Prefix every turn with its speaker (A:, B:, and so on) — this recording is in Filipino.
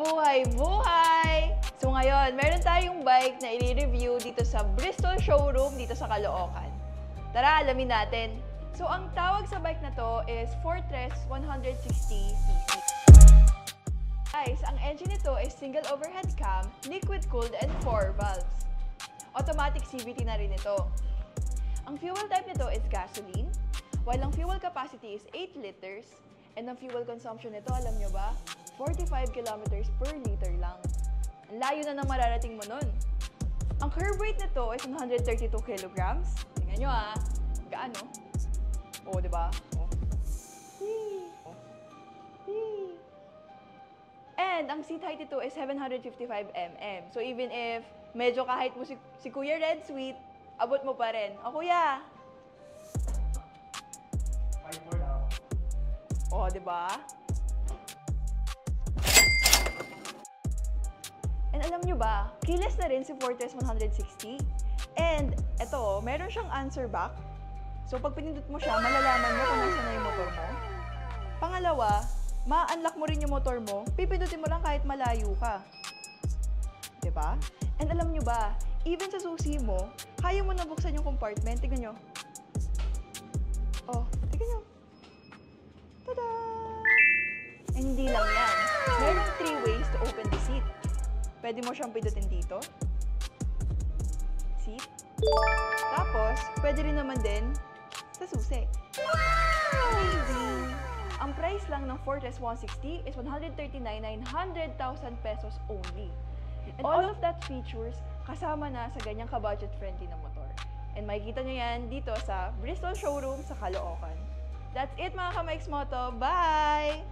A: Kabuhay-buhay! So ngayon, meron tayong bike na i-review dito sa Bristol showroom dito sa Caloocan. Tara, alamin natin. So ang tawag sa bike na to is Fortress 160cc. Guys, ang engine nito is single overhead cam, liquid-cooled and 4 valves. Automatic CVT na rin ito. Ang fuel type nito is gasoline, while ang fuel capacity is 8 liters, and ang fuel consumption nito, alam nyo ba? 45 kilometers per liter lang. Ang layo na nang mararating mo nun. Ang curb weight nito is 132 kilograms. Tingnan nyo gaano? Oo, diba? Oh. And ang seat height nito is 755 mm. So even if medyo kahit mo si Kuya Red Sweet, abot mo pa rin. O Kuya?
B: 5'4" na ako.
A: O, diba? And alam nyo ba, keyless na rin si Fortress 160. And eto, meron siyang answer back. So pag pinindot mo siya, malalaman mo kung nasa na yung motor mo. Pangalawa, ma-unlock mo rin yung motor mo, pipindutin mo lang kahit malayo ka. Diba? And alam nyo ba, even sa susi mo, kaya mo na buksan yung compartment. Tignan nyo. Oh, tignan nyo. Tada! And hindi lang yan. Meron 3 ways to open the seat. Pwede mo siyang pindutin dito. Seat. Tapos, pwede rin naman din sa susi. Amazing! Ang price lang ng Fortress 160 is 139,900,000 pesos only. And all of that features kasama na sa ganyang ka-budget-friendly na motor. And makikita nyo yan dito sa Bristol showroom sa Caloocan. That's it mga ka-Mikes Moto. Bye!